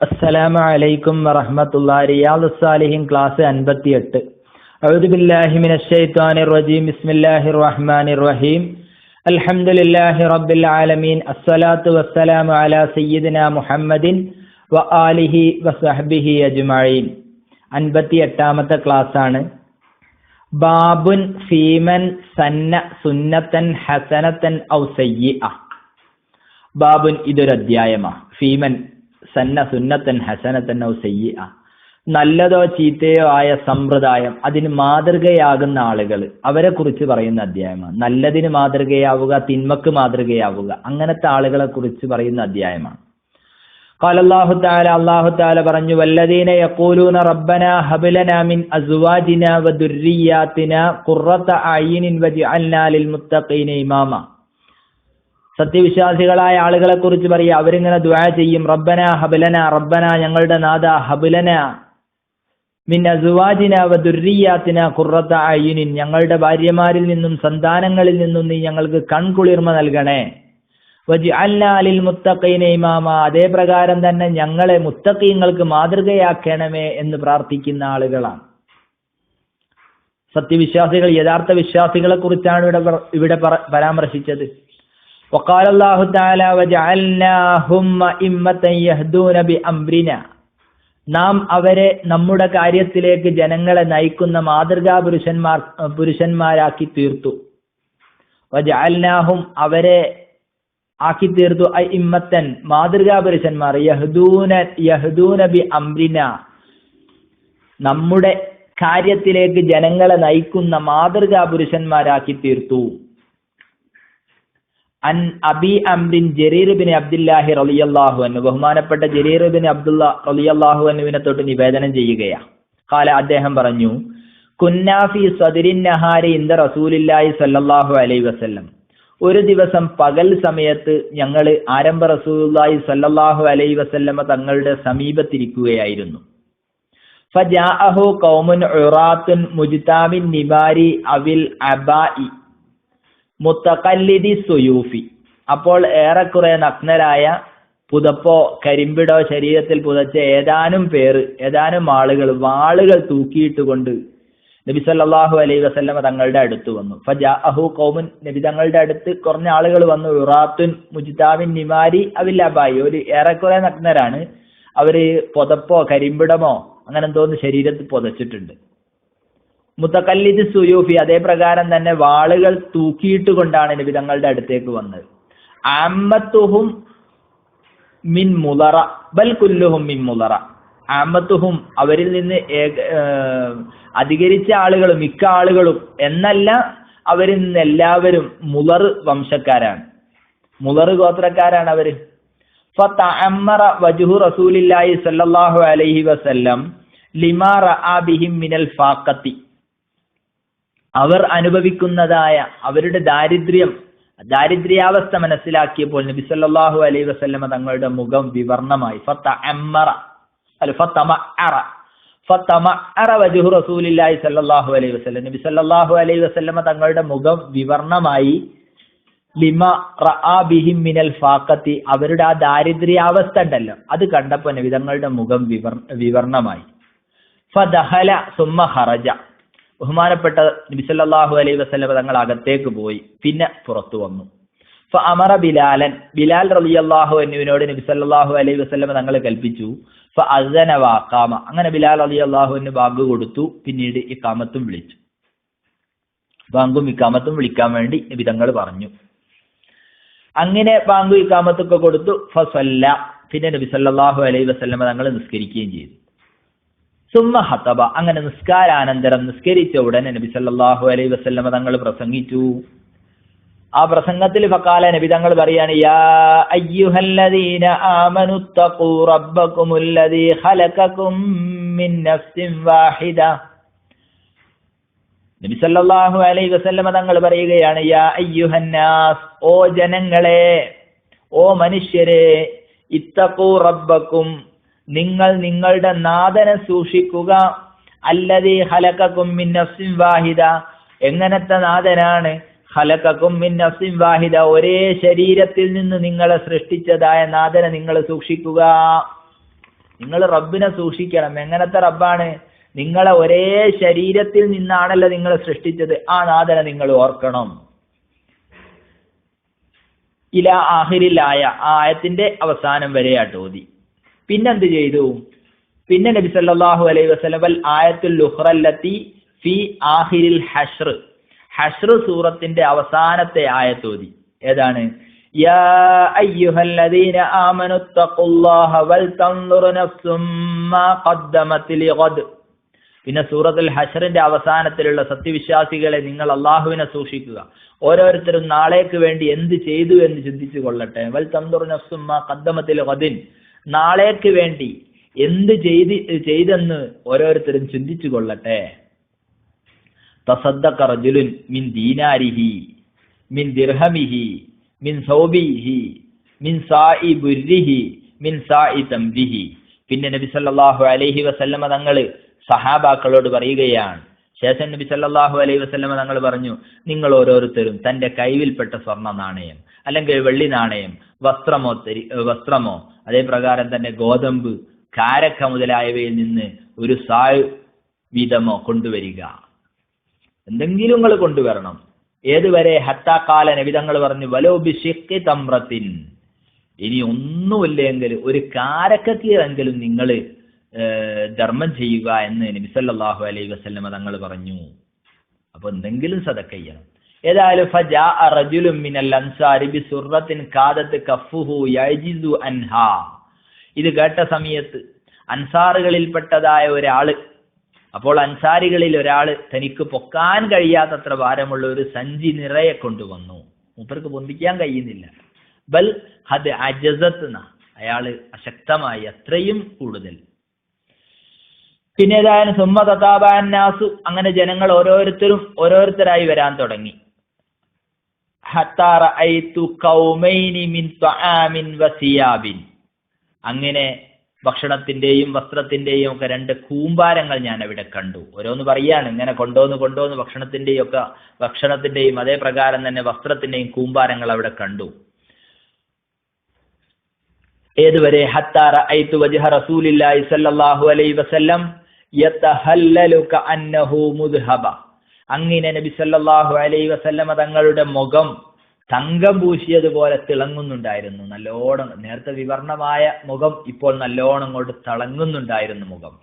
അസ്സലാമു അലൈക്കും വറഹ്മത്തുള്ളാഹി. റിയാദുസ് സാലിഹീൻ ക്ലാസ് 58. അഊദു ബില്ലാഹി മിനശ് ശൈത്വാനിർ റജീം. ബിസ്മില്ലാഹിർ റഹ്മാനിർ റഹീം. അൽഹംദുലില്ലാഹി റബ്ബിൽ ആലമീൻ. അസ്സലാത്തു വസ്സലാമു അലാ സയ്യിദിനാ മുഹമ്മദിൻ വ ആലിഹി വസഹ്ബിഹി അജ്മഈൻ. 58ാമത്തെ ക്ലാസ് ആണ്. ബാബുൻ ഫീമൻ സന്ന സുന്നത്തൻ ഹസനത്തൻ ഔ സയ്യിഅ. ബാബുൻ ഇതൊരു അധ്യായമാണ്. ഫീമൻ സന്ന സുന്നത്തൻ ഹസനത്തൻ ഔ സയ്യിഅ, നല്ലതോ ചീത്തയോ ആയ സമ്പ്രദായം അതിന് മാതൃകയാകുന്ന ആളുകൾ, അവരെ കുറിച്ച് പറയുന്ന അധ്യായമാണ്. നല്ലതിന് മാതൃകയാവുക, തിന്മക്ക് മാതൃകയാവുക, അങ്ങനത്തെ ആളുകളെ കുറിച്ച് പറയുന്ന അധ്യായമാണ്. ഖാല അല്ലാഹു തആല, അല്ലാഹു തആല പറഞ്ഞു, വല്ലദീന യഖൂലൂന റബ്ബനാ ഹബ് ലനാ മിൻ അസ്വാജിനാ വദുർരിയ്യാതിനാ ഖുർറത അയ്യുനിൻ വജ്അൽനാ ലിൽ മുത്തഖീന ഇമാമ. സത്യവിശ്വാസികളായ ആളുകളെ കുറിച്ച് പറയുക, അവരിങ്ങനെ ദുആ ചെയ്യും, റബ്ബന ഹബ്ലന, റബ്ബന ഞങ്ങളുടെ നാഥ, ഹബ്ലന മിൻ അസ്വാജിന വദുർരിയ്യാതിന ഖുർറത അയ്യുനിൻ, ഞങ്ങളുടെ ഭാര്യമാരിൽ നിന്നും സന്താനങ്ങളിൽ നിന്നും നീ ഞങ്ങൾക്ക് കൺകുളിർമ നൽകണേ. വജ്അൽനാ ലിൽ മുത്തഖീന ഇമാമ, അതേ പ്രകാരം തന്നെ ഞങ്ങളെ മുത്തഖീങ്ങൾക്ക് മാതൃകയാക്കണമേ എന്ന് പ്രാർത്ഥിക്കുന്ന ആളുകളാണ് സത്യവിശ്വാസികൾ. യഥാർത്ഥ വിശ്വാസികളെ കുറിച്ചാണ് ഇവിടെ പരാമർശിച്ചത്. وقال الله تعالى وجعلناهم أئمة يهدون بأمرنا, നാം അവരെ നമ്മുടെ കാര്യത്തിലേക്ക് ജനങ്ങളെ നയിക്കുന്ന മാതൃകാ പുരുഷന്മാരാക്കി തീർത്തു. വജഅൽനാഹും അവരെ ആക്കി തീർത്തു, അഇമ്മത്തൻ മാതൃകാ പുരുഷന്മാർ, യഹ്ദൂന ബി അംരിന നമ്മുടെ കാര്യത്തിലേക്ക് ജനങ്ങളെ നയിക്കുന്ന മാതൃകാ പുരുഷന്മാരാക്കി തീർത്തു. അൻ അബി അംറിൻ ജരീർ ബിൻ അബ്ദുല്ലാഹി റളിയല്ലാഹു അൻഹു, ബഹുമാനപ്പെട്ട ജരീർ ബിൻ അബ്ദുല്ല റളിയല്ലാഹു അൻഹുവിനെ തൊട്ട് നിവേദനം ചെയ്യുകയാ. ഖാല, അദ്ദേഹം പറഞ്ഞു, കുന്നാ ഫീ സദരിൻ നഹാരി ഇൻദ റസൂലില്ലാഹി സ്വല്ലല്ലാഹു അലൈഹി വസല്ലം, ഒരു ദിവസം പകൽ സമയത്ത് ഞങ്ങൾ ആരംഭ റസൂലുള്ളാഹി സ്വല്ലല്ലാഹു അലൈഹി വസല്ലമ തങ്ങളുടെ സമീപത്തിരിക്കുകയായിരുന്നു. ഫജാഅഹു ഖൗമുൻ ഉറാത്തുൻ മുജ്താമിൻ നിബാരി അവിൽ അബാഇ മുത്തഖല്ലിദി സുയൂഫി, അപ്പോൾ ഏറെക്കുറെ നഗ്നരായ പുതപ്പോ കരിമ്പിടോ ശരീരത്തിൽ പുതച്ച ഏതാനും ആളുകൾ വാളുകൾ തൂക്കിയിട്ടുകൊണ്ട് നബി സല്ലല്ലാഹു അലൈഹി വസല്ലമ തങ്ങളുടെ അടുത്ത് വന്നു. ഫജാഅഹു ഖൗമുൻ, നബി തങ്ങളുടെ അടുത്ത് കുറഞ്ഞ ആളുകൾ വന്നു. ഉറാത്തുൻ മുജ്താമിൻ നിമാരി അവിൽ അബായി, ഒരു ഏറെക്കുറെ നഗ്നരാണ്, അവര് പുതപ്പോ കരിമ്പിടമോ അങ്ങനെ എന്തോന്ന് ശരീരത്തിൽ പുതച്ചിട്ടുണ്ട്. മുത്തഖല്ലിദ് സുയൂഫി, അതേ പ്രകാരം തന്നെ വാളുകൾ തൂക്കിയിട്ട് കൊണ്ടാണ് നബി തങ്ങളുടെ അടുത്തേക്ക് വന്നത്. അമ്മത്തുഹും മിൻ മുളറ ബൽ കുല്ലുഹും മിൻ മുളറ, അമ്മത്തുഹും അവരിൽ നിന്ന് അധികരിച്ച ആളുകളും മിക്ക ആളുകളും എന്നല്ല, അവരിൽ നിന്ന് എല്ലാവരും മുളർ വംശക്കാരാണ്, മുളർ ഗോത്രക്കാരാണ് അവര്. ഫതഅമ്മറ വജ്ഹു റസൂലില്ലാഹി സ്വല്ലല്ലാഹു അലൈഹി വസല്ലം ലിമാ റഅ ബിഹിം മിനൽ ഫാഖത്തി, അവർ അനുഭവിക്കുന്നതായ അവരുടെ ദാരിദ്ര്യാവസ്ഥ മനസ്സിലാക്കിയപ്പോൾ നബി സല്ലല്ലാഹു അലൈഹി വസല്ലമ തങ്ങളുടെ മുഖം വിവർണമായി. ഫതമഅറ വജ്ഹു റസൂലില്ലാഹി സല്ലല്ലാഹു അലൈഹി വസല്ലം, നബി സല്ലല്ലാഹു അലൈഹി വസല്ലമ തങ്ങളുടെ മുഖം വിവർണമായി. ലിമാ റഅ ബിഹിം മിനൽ ഫാഖത്തി, അവരുടെ ആ ദാരിദ്ര്യാവസ്ഥ ഉണ്ടല്ലോ, അത് കണ്ടപ്പോൾ നബി തങ്ങളുടെ മുഖം വിവർണമായി. ഫദഖല സുമ്മ ഖറജ, ബഹുമാനപ്പെട്ട നബി സല്ലല്ലാഹു അലൈഹി വസല്ലം തങ്ങൾ അകത്തേക്ക് പോയി, പിന്നെ പുറത്തു വന്നു. ഫഅമറ ബിലാലൻ, ബിലാൽ റളിയല്ലാഹു അൻഹുവിനോട് നബി സല്ലല്ലാഹു അലൈഹി വസല്ലം തങ്ങൾ കൽപ്പിച്ചു. ഫഅസന വഅഖാമ, അങ്ങനെ ബിലാൽ റളിയല്ലാഹു അൻഹു ബാങ്ക് കൊടുത്തു, പിന്നീട് ഇഖാമത്തും വിളിച്ചു. ബാങ്കും ഇഖാമത്തും വിളിക്കാൻ വേണ്ടി നബി തങ്ങൾ പറഞ്ഞു. അങ്ങനെ ബാങ്കും ഇഖാമത്തൊക്കെ കൊടുത്തു. ഫസല്ല, പിന്നെ നബി സല്ലല്ലാഹു അലൈഹി വസല്ലം തങ്ങൾ നിസ്കരിക്കുകയും ചെയ്തു. സുമ്മ ഹതബ, അങ്ങനെ നിസ്കാരാനന്തരം നിസ്കരിച്ച ഉടനെ നബി സല്ലല്ലാഹു അലൈഹി വസല്ലമ തങ്ങൾ പ്രസംഗിച്ചു. ആ പ്രസംഗത്തിൽ ഫഖാല, നബി തങ്ങൾ പറയാണ്, യാ അയ്യുഹല്ലദീന ആമനു തഖൂ റബ്ബകുമുല്ലദീ ഖലഖകും മിൻ നഫ്സിൻ വാഹിദ. നബി സല്ലല്ലാഹു അലൈഹി വസല്ലമ തങ്ങൾ പറയുകയാണ്, യാ അയ്യുഹന്നാസ്, ഓ ജനങ്ങളെ, ഓ മനുഷ്യരെ, ഇത്തഖൂ റബ്ബകും, നിങ്ങൾ നിങ്ങളുടെ നാഥനെ സൂക്ഷിക്കുക. അല്ലദീ ഖലഖകും മിൻ നഫ്സിൻ വാഹിദ, എങ്ങനത്തെ നാഥനാണ്? ഖലഖകും മിൻ നഫ്സിൻ വാഹിദ, ഒരേ ശരീരത്തിൽ നിന്ന് നിങ്ങളെ സൃഷ്ടിച്ചതായ നാഥനെ നിങ്ങൾ സൂക്ഷിക്കുക. നിങ്ങൾ റബ്ബിനെ സൂക്ഷിക്കണം. എങ്ങനത്തെ റബ്ബാണ്? നിങ്ങളെ ഒരേ ശരീരത്തിൽ നിന്നാണല്ലോ നിങ്ങൾ സൃഷ്ടിച്ചത്, ആ നാഥനെ നിങ്ങൾ ഓർക്കണം. ഇല ആഹിറിലായ ആ ആയത്തിന്റെ അവസാനം വരെയാട്ട് ഓതി. പിന്നെന്ത് ചെയ്തു? പിന്നെ നബി സല്ലല്ലാഹു അലൈഹി വസല്ലം വൽ ആയത്തുൽ ഉഖ്റല്ലത്തി ഫി ആഹിരിൽ ഹശ്ർ, ഹശ്ർ സൂറത്തിന്റെ അവസാനത്തെ ആയത്ത് ഓതി. ഏതാണ്? യാ അയ്യുഹല്ലദീന ആമനു തഖുല്ലാഹ വൽ തൻദുർ നഫ്സും മാ ഖദ്ദമത് ലിഗദ്. പിന്നെ സൂറത്തുൽ ഹശ്റിന്റെ അവസാനത്തിലുള്ള സത്യവിശ്വാസികളെ, നിങ്ങൾ അള്ളാഹുവിനെ സൂക്ഷിക്കുക, ഓരോരുത്തരും നാളേക്ക് വേണ്ടി എന്ത് ചെയ്തു എന്ന് ചിന്തിച്ചു കൊള്ളട്ടെ. വൽ തൻദുർ നഫ്സും മാ ഖദ്ദമത് ലിഗദിൻ, നാളേക്ക് വേണ്ടി എന്ത് ചെയ്തെന്ന് ഓരോരുത്തരും ചിന്തിച്ചു കൊള്ളട്ടെ. തസദ്ദഖ റജുലുൻ മിൻ ദീനാരിഹി മിൻ ദിർഹമിഹി മിൻ സൗബിഹി മിൻ സാഇ ബുർരിഹി മിൻ സാഇ തംരിഹി. പിന്നെ നബി സല്ലല്ലാഹു അലൈഹി വസല്ലമ തങ്ങൾ സഹാബാക്കളോട് പറയുകയാണ്. ശേഷം നബി സല്ലല്ലാഹു അലൈഹി വസല്ലമ തങ്ങൾ പറഞ്ഞു, നിങ്ങൾ ഓരോരുത്തരും തന്റെ കൈവിൽപ്പെട്ട സ്വർണ്ണ നാണയം അല്ലെങ്കിൽ വെള്ളി നാണയം, വസ്ത്രമോ അതേ പ്രകാരം തന്നെ ഗോതമ്പ്, കാരക്ക മുതലായവയിൽ നിന്ന് ഒരു സായ് വീതമോ കൊണ്ടുവരിക. എന്തെങ്കിലും നിങ്ങൾ കൊണ്ടുവരണം. ഏതുവരെ? ഹത്താക്കാല, നബി തങ്ങൾ പറഞ്ഞു, വലോ ബിശിഖ്ഖി തംറത്തിൻ, ഇനി ഒന്നുമില്ലെങ്കിൽ ഒരു കാരക്കീറെങ്കിലും നിങ്ങൾ ധർമ്മം ചെയ്യുക എന്ന് നബി സല്ലല്ലാഹു അലൈഹി വസല്ലമ തങ്ങൾ പറഞ്ഞു. അപ്പൊ എന്തെങ്കിലും സദഖ ചെയ്യണം. ഏതായാലും ഫജാഅ റജുലുൻ മിനൽ അൻസാരി ബിസുറത്തിൻ കാദത് കഫുഹു യജിസു അൻഹാ. ഇത് കേട്ട സമയത്ത് അൻസാറുകളിൽപ്പെട്ടതായ ഒരാള്, അപ്പോൾ അൻസാരികളിൽ ഒരാള് തനിക്ക് പൊക്കാൻ കഴിയാത്തത്ര ഭാരമുള്ള ഒരു സഞ്ചി നിറയെ കൊണ്ടുവന്നു. മൂപ്പർക്ക് പൊന്തിക്കാൻ കഴിയുന്നില്ല. ബൽ ഹദ് അജസത്ത്, അയാള് അശക്തമായി, അത്രയും കൂടുതൽ. പിന്നെ ഏതായാലും സുമ്മ തതാബഅന്നാസു, അങ്ങനെ ജനങ്ങൾ ഓരോരുത്തരായി വരാൻ തുടങ്ങി. ഹത്താ റഅയ്തു ഖൗമൈനി മിൻ തആമിൻ വസിയാബിൻ, അങ്ങനെ ഭക്ഷണത്തിന്റെയും വസ്ത്രത്തിന്റെയും ഒക്കെ രണ്ട് കൂമ്പാരങ്ങൾ ഞാൻ അവിടെ കണ്ടു. ഓരോന്ന് പറയാണ്, ഇങ്ങനെ കൊണ്ടോന്ന് ഭക്ഷണത്തിന്റെയും അതേ പ്രകാരം തന്നെ വസ്ത്രത്തിന്റെയും കൂമ്പാരങ്ങൾ അവിടെ കണ്ടു. ഏതുവരെ? ഹത്താ റഅയ്തു വജ്ഹ റസൂലില്ലാഹി സ്വല്ലല്ലാഹു അലൈഹി വസല്ലം യതഹല്ലലു കഅന്നഹു മുദ്ഹബ, അങ്ങനെ നബി സല്ലല്ലാഹു അലൈഹി വസല്ലമ തങ്ങളുടെ മുഖം തങ്കം പൂശിയതുപോലെ തിളങ്ങുന്നുണ്ടായിരുന്നു. നല്ലോണം, നേരത്തെ വിവർണമായ മുഖം ഇപ്പോൾ നല്ലോണം കൊണ്ട് തിളങ്ങുന്നുണ്ടായിരുന്നു മുഖം.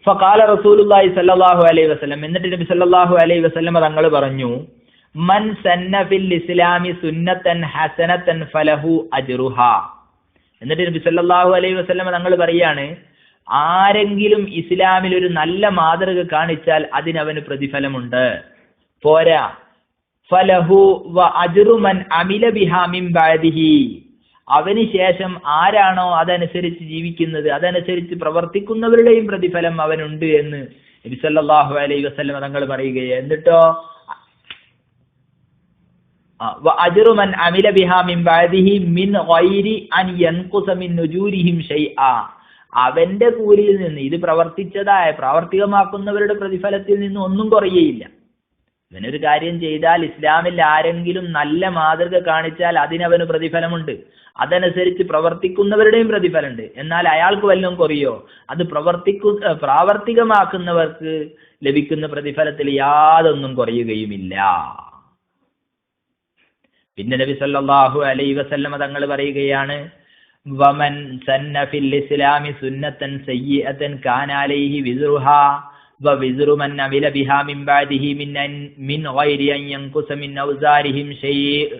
ഫഖാല റസൂലുള്ളാഹി സ്വല്ലല്ലാഹു അലൈഹി വസല്ലം, എന്നിട്ട് നബി സല്ലല്ലാഹു അലൈഹി വസല്ലമ തങ്ങൾ പറഞ്ഞു, മൻ സന്ന ഫിൽ ഇസ്ലാമി സുന്നത്തൻ ഹസനത്തൻ ഫലഹു അജ്റുഹാ. എന്നിട്ട് നബി സല്ലല്ലാഹു അലൈഹി വസല്ലമ തങ്ങൾ പറയാണ്, ആരെങ്കിലും ഇസ്ലാമിൽ ഒരു നല്ല മാതൃക കാണിച്ചാൽ അതിനവന് പ്രതിഫലമുണ്ട്. പോരാ, ഫലഹു വ അജ്റു മൻ അമില ബിഹാ മിൻ ബഅദിഹി, അവന് ശേഷം ആരാണോ അതനുസരിച്ച് ജീവിക്കുന്നത്, അതനുസരിച്ച് പ്രവർത്തിക്കുന്നവരുടെയും പ്രതിഫലം അവനുണ്ട് എന്ന് നബി സല്ലല്ലാഹു അലൈഹി വസല്ലം തങ്ങൾ പറയുകയാണ്. എന്നിട്ടോ വ അജ്റു മൻ അമില ബിഹാ മിൻ ബഅദിഹി മിൻ ഗൈരി അൻ യൻഖുസ മിൻ നുജൂരിഹിം ഷൈആ, അവന്റെ കൂലിയിൽ നിന്ന്, ഇത് പ്രാവർത്തികമാക്കുന്നവരുടെ പ്രതിഫലത്തിൽ നിന്ന് ഒന്നും കുറയുകയില്ല. ഇവനൊരു കാര്യം ചെയ്താൽ, ഇസ്ലാമിൽ ആരെങ്കിലും നല്ല മാതൃക കാണിച്ചാൽ അതിനവന് പ്രതിഫലമുണ്ട്, അതനുസരിച്ച് പ്രവർത്തിക്കുന്നവരുടെയും പ്രതിഫലമുണ്ട്. എന്നാൽ അയാൾക്ക് വല്ലതും കുറയോ? അത് പ്രാവർത്തികമാക്കുന്നവർക്ക് ലഭിക്കുന്ന പ്രതിഫലത്തിൽ യാതൊന്നും കുറയുകയുമില്ല. പിന്നെ നബി സല്ലല്ലാഹു അലൈഹി വസല്ലമ തങ്ങൾ പറയുകയാണ്, വമൻ സന്ന ഫിൽ ഇസ്ലാമി സുന്നത്തൻ സയ്യിഅതൻ കാന അലൈഹി വിസ്റുഹാ വവിസ്റു മൻ അമില ബിഹാ മിൻ ബഅദിഹി മിൻ ഗൈരി അൻ യൻഖുസ മിൻ ഔസാരിഹിം ഷൈഅ.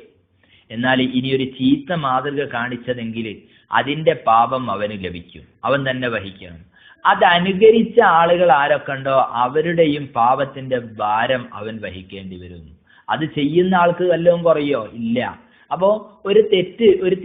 എന്നാൽ ഇനിയൊരു ചീത്ത മാതൃക കാണിച്ചതെങ്കിൽ അതിന്റെ പാപം അവന് ലഭിക്കും, അവൻ തന്നെ വഹിക്കണം. അത് അനുകരിച്ച ആളുകൾ ആരൊക്കെ ഉണ്ടോ അവരുടെയും പാപത്തിന്റെ ഭാരം അവൻ വഹിക്കേണ്ടി വരും. അത് ചെയ്യുന്ന ആൾക്ക് വല്ലതും കുറയോ? ഇല്ല. അപ്പോ ഒരു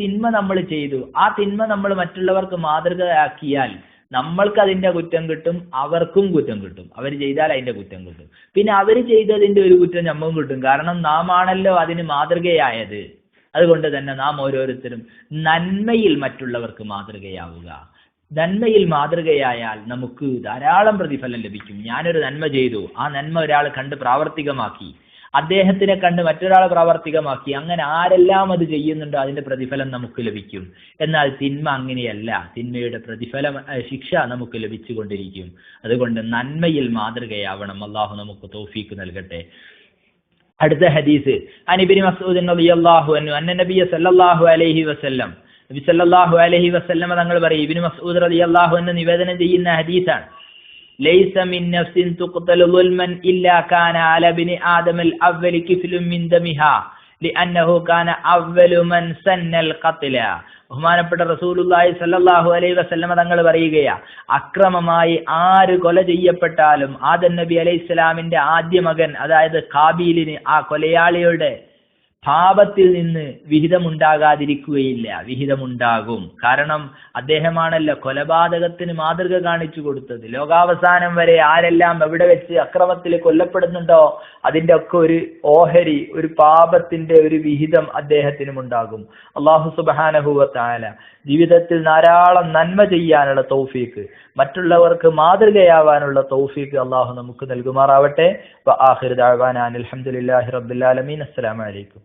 തിന്മ നമ്മൾ ചെയ്തു, ആ തിന്മ നമ്മൾ മറ്റുള്ളവർക്ക് മാതൃകയാക്കിയാൽ നമ്മൾക്ക് അതിന്റെ കുറ്റം കിട്ടും, അവർക്കും കുറ്റം കിട്ടും. അവർ ചെയ്താൽ അതിന്റെ കുറ്റം കിട്ടും. പിന്നെ അവർ ചെയ്തതിന്റെ ഒരു കുറ്റം നമ്മളും കിട്ടും. കാരണം നാം ആണല്ലോ അതിന് മാതൃകയായത്. അതുകൊണ്ട് തന്നെ നാം ഓരോരുത്തരും നന്മയിൽ മറ്റുള്ളവർക്ക് മാതൃകയാവുക. നന്മയിൽ മാതൃകയായാൽ നമുക്ക് ധാരാളം പ്രതിഫലം ലഭിക്കും. ഞാനൊരു നന്മ ചെയ്തു, ആ നന്മ ഒരാൾ കണ്ട് പ്രാവർത്തികമാക്കി, അദ്ദേഹത്തിനെ കണ്ട് മറ്റൊരാൾ പ്രാവർത്തികമാക്കി, അങ്ങനെ ആരെല്ലാം അത് ചെയ്യുന്നുണ്ടോ അതിന്റെ പ്രതിഫലം നമുക്ക് ലഭിക്കും. എന്നാൽ തിന്മ അങ്ങനെയല്ല, തിന്മയുടെ പ്രതിഫലം ശിക്ഷ നമുക്ക് ലഭിച്ചുകൊണ്ടിരിക്കും. അതുകൊണ്ട് നന്മയിൽ മാതൃകയാവണം. അള്ളാഹു നമുക്ക് തൗഫീക്ക് നൽകട്ടെ. അടുത്ത ഹദീസ് അനിബിനി മസ്ഊദ് റളിയല്ലാഹു അൻഹു അന്ന നബിയ സല്ലല്ലാഹു അലൈഹി വസല്ലം, നബി സല്ലല്ലാഹു അലൈഹി വസല്ലം തങ്ങൾ പറയും, ഇബ്നു മസ്ഊദ് റളിയല്ലാഹു അൻഹു നിവേദനം ചെയ്യുന്ന ഹദീസാണ്, ലൈസ മിൻ നഫ്സിൻ തുഖ്തലു ളുൽമൻ ഇല്ലാ കാന അല ബിനി ആദമൽ അവ്വലി കിഫ്ലുൻ മിൻ ദമിഹാ ലിഅന്നഹു കാന അവ്വലു മൻ സന്നൽ ഖത്ല. ബഹുമാനപ്പെട്ട റസൂലുള്ളാഹി സ്വല്ലല്ലാഹു അലൈഹി വസല്ലം തങ്ങൾ പറയുകയാ, അക്രമമായി ആര് കൊല ചെയ്യപ്പെട്ടാലും ആദം നബി അലൈഹിസ്സലാമിന്റെ ആദ്യ മകൻ അതായത് ഖാബീലിന് ആ കൊലയാളിയുടെ പാപത്തിൽ നിന്ന് വിഹിതമുണ്ടാകാതിരിക്കുകയില്ല, വിഹിതമുണ്ടാകും. കാരണം അദ്ദേഹമാണല്ലോ കൊലപാതകത്തിന് മാതൃക കാണിച്ചു കൊടുത്തത്. ലോകാവസാനം വരെ ആരെല്ലാം എവിടെ വെച്ച് അക്രമത്തിൽ കൊല്ലപ്പെടുന്നുണ്ടോ അതിന്റെ ഒക്കെ ഒരു ഓഹരി, ഒരു പാപത്തിന്റെ ഒരു വിഹിതം അദ്ദേഹത്തിനും ഉണ്ടാകും. അല്ലാഹു സുബ്ഹാനഹു വ തആല ജീവിതത്തിൽ ധാരാളം നന്മ ചെയ്യാനുള്ള തൗഫീക്ക്, മറ്റുള്ളവർക്ക് മാതൃകയാവാനുള്ള തൗഫീക്ക് അല്ലാഹു നമുക്ക് നൽകുമാറാവട്ടെ. വ ആഖിറു ദഅവാനാ അൽഹംദുലില്ലാഹി റബ്ബിൽ ആലമീൻ. അസ്സലാമു അലൈക്കും.